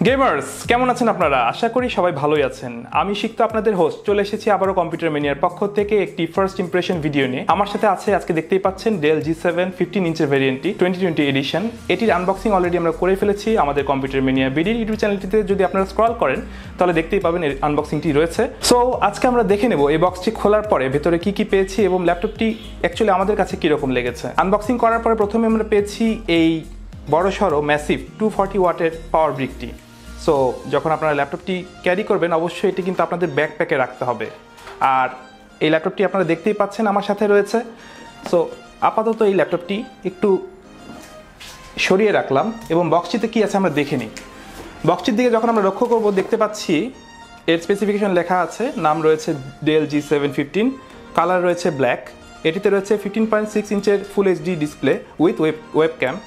Gamers কেমন আছেন আপনারা? আশা করি সবাই ভালোই আছেন। আমি শিখতো আপনাদের হোস্ট চলে এসেছি আবারও কম্পিউটার ম্যানিয়ার পক্ষ থেকে একটি ফার্স্ট ইমপ্রেশন ভিডিও নিয়ে। আমার সাথে আছে আজকে দেখতেই পাচ্ছেন ডেল G7 15 ইঞ্চের ভেরিয়েন্টটি 2020 এডিশন। এটির আনবক্সিং অলরেডি আমরা করে ফেলেছি আমাদের কম্পিউটার ম্যানিয়া বিডির ইউটিউব চ্যানেলটিতে। যদি আপনারা স্ক্রল করেন তাহলে দেখতেই পাবেন এর আনবক্সিংটি রয়েছে। সো আজকে আমরা দেখে নেব এই বক্সটি খোলার পরে ভেতরে কি কি পেয়েছি এবং ল্যাপটপটি অ্যাকচুয়ালি আমাদের কাছে কীরকম লেগেছে। আনবক্সিং করার পরে প্রথমে আমরা পেয়েছি এই বড়সড় ম্যাসিভ 240 ওয়াটের পাওয়ার ব্রিকটি। সো যখন আপনারা ল্যাপটপটি ক্যারি করবেন অবশ্যই এটি কিন্তু আপনাদের ব্যাকপ্যাকে রাখতে হবে। আর এই ল্যাপটপটি আপনারা দেখতেই পাচ্ছেন আমার সাথে রয়েছে। সো আপাতত এই ল্যাপটপটি একটু সরিয়ে রাখলাম এবং বক্সটিতে কী আছে আমরা দেখে নিই। বক্সটির দিকে যখন আমরা লক্ষ্য করব দেখতে পাচ্ছি এর স্পেসিফিকেশন লেখা আছে, নাম রয়েছে ডেল G7 15, কালার রয়েছে ব্ল্যাক। এটিতে রয়েছে 15.6 ইঞ্চের full HD display with webcam,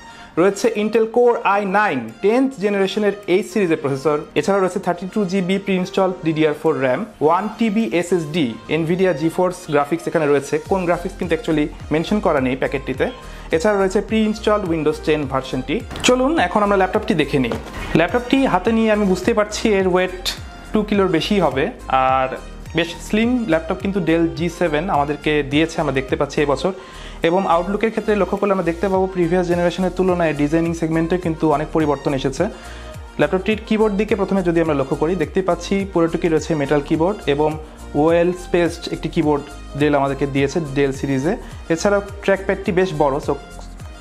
রয়েছে ইন্টেল কোর i9 10th জেনারেশনের এইচ সিরিজের প্রসেসর। এছাড়া রয়েছে 32GB pre install DDR4 RAM, 1TB SSD, Nvidia GeForce graphics এখানে রয়েছে। কোন গ্রাফিক্স কিন্তু অ্যাকচুয়ালি মেনশন করা নেই প্যাকেটটিতে। এছাড়া রয়েছে প্রি ইনস্টল উইন্ডোজ 10 ভার্সনটি। চলুন এখন আমরা ল্যাপটপটি দেখে নিই। ল্যাপটপটি হাতে নিয়ে আমি বুঝতে পারছি এর ওয়েট 2 কিলোর বেশি হবে। আর বেশ স্লিম ল্যাপটপ কিন্তু ডেল G7 আমাদেরকে দিয়েছে, আমরা দেখতে পাচ্ছি এবছর। এবং আউটলুকের ক্ষেত্রে লক্ষ্য করলে আমরা দেখতে পাবো প্রিভিয়াস জেনারেশনের তুলনায় ডিজাইনিং সেগমেন্টে কিন্তু অনেক পরিবর্তন এসেছে। ল্যাপটপটির কিবোর্ড দিকে প্রথমে যদি আমরা লক্ষ্য করি দেখতে পাচ্ছি পুরোটুকি রয়েছে মেটাল কিবোর্ড এবং ওয়েল স্পেসড একটি কিবোর্ড ডেল আমাদেরকে দিয়েছে ডেল সিরিজে। এছাড়াও ট্র্যাকপ্যাডটি বেশ বড়, সো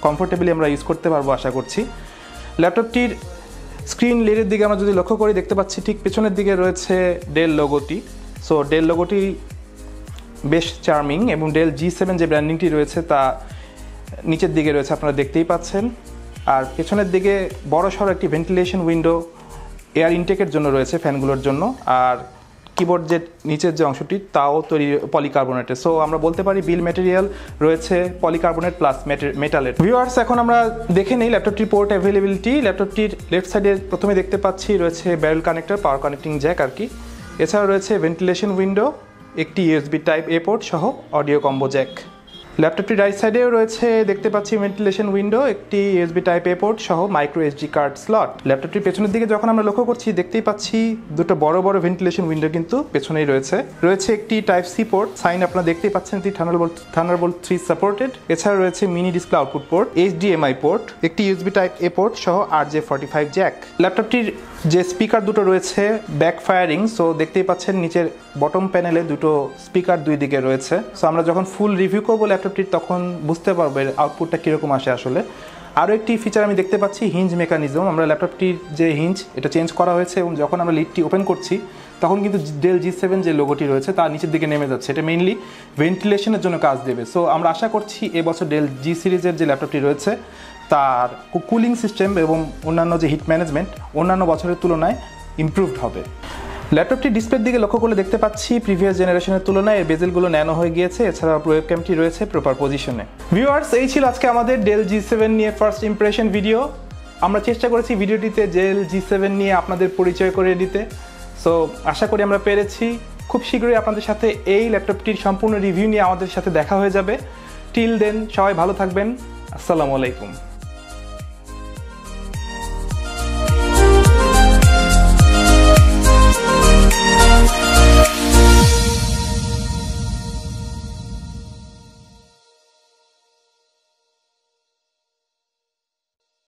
কমফোর্টেবলি আমরা ইউজ করতে পারবো আশা করছি। ল্যাপটপটির স্ক্রিন লেডের দিকে আমরা যদি লক্ষ্য করি দেখতে পাচ্ছি ঠিক পেছনের দিকে রয়েছে ডেল লোগোটি। সো ডেল লোগোটি বেশ চার্মিং এবং ডেল G7 যে ব্র্যান্ডিংটি রয়েছে তা নিচের দিকে রয়েছে, আপনারা দেখতেই পাচ্ছেন। আর পেছনের দিকে বড়সড় একটি ভেন্টিলেশন উইন্ডো এয়ার ইনটেকের জন্য রয়েছে, ফ্যানগুলোর জন্য। আর কিবোর্ড যে নিচের যে অংশটি তাও তৈরি পলিকার্বনেটের। সো আমরা বলতে পারি বিল ম্যাটেরিয়াল রয়েছে পলিকার্বনেট প্লাস মেটালের। ভিউয়ার্স এখন আমরা দেখে নেই ল্যাপটপটির পোর্ট অ্যাভেলেবিলিটি। ল্যাপটপটির লেফট সাইডে প্রথমে দেখতে পাচ্ছি রয়েছে ব্যারেল কানেক্টর, পাওয়ার কানেক্টিং জ্যাক আর কি। এছাড়া রয়েছে ভেন্টিলেশন উইন্ডো, একটি USB টাইপ A পোর্ট সহ অডিও কম্বো জ্যাক। ল্যাপটপটির রাইট সাইডেও রয়েছে দেখতে পাচ্ছি ভেন্টিলেশন উইন্ডো, একটি USB টাইপ A পোর্ট সহ মাইক্রো SD কার্ড স্লট। ল্যাপটপটির পেছনের দিকে যখন আমরা লক্ষ্য করছি দেখতেই পাচ্ছি দুটো বড় বড় ভেন্টিলেশন উইন্ডো কিন্তু পেছনেই রয়েছে একটি টাইপ C পোর্ট, সাইন আপনারা দেখতেই পাচ্ছেন এটি থান্ডারবোল্ট 3 সাপোর্টেড। এছাড়া রয়েছে mini display output port, HDMI port, একটি USB টাইপ A পোর্ট সহ RJ45 জ্যাক। ল্যাপটপটির যে স্পিকার দুটো রয়েছে ব্যাক ফায়ারিং, সো দেখতেই পাচ্ছেন নিচের বটম প্যানেলে দুটো স্পিকার দুই দিকে রয়েছে। সো আমরা যখন ফুল রিভিউ করবো ল্যাপটপটির তখন বুঝতে পারবো এর আউটপুটটা কীরকম আসে আসলে। আরও একটি ফিচার আমি দেখতে পাচ্ছি হিঞ্জ মেকানিজম। আমরা ল্যাপটপটির যে হিঞ্জ এটা চেঞ্জ করা হয়েছে এবং যখন আমরা লিডটি ওপেন করছি তখন কিন্তু ডেল G7 যে লোগোটি রয়েছে তার নিচের দিকে নেমে যাচ্ছে। এটা মেইনলি ভেন্টিলেশনের জন্য কাজ দেবে। সো আমরা আশা করছি এবছর ডেল G সিরিজের যে ল্যাপটপটি রয়েছে তার কুলিং সিস্টেম এবং অন্যান্য যে হিট ম্যানেজমেন্ট অন্যান্য বছরের তুলনায় ইমপ্রুভড হবে। ল্যাপটপটির ডিসপ্লের দিকে লক্ষ্য করলে দেখতে পাচ্ছি প্রিভিয়াস জেনারেশনের তুলনায় এর বেজেলগুলো ন্যানো হয়ে গিয়েছে। এছাড়া ওয়েবক্যামটি রয়েছে প্রপার পজিশনে। ভিউয়ার্স এই ছিল আজকে আমাদের ডেল G7 নিয়ে ফার্স্ট ইমপ্রেশন ভিডিও। আমরা চেষ্টা করেছি ভিডিওটিতে ডেল G7 নিয়ে আপনাদের পরিচয় করে দিতে। সো আশা করি আমরা পেরেছি। খুব শীঘ্রই আপনাদের সাথে এই ল্যাপটপটির সম্পূর্ণ রিভিউ নিয়ে আমাদের সাথে দেখা হয়ে যাবে। টিল দেন সবাই ভালো থাকবেন। আসসালামু আলাইকুম।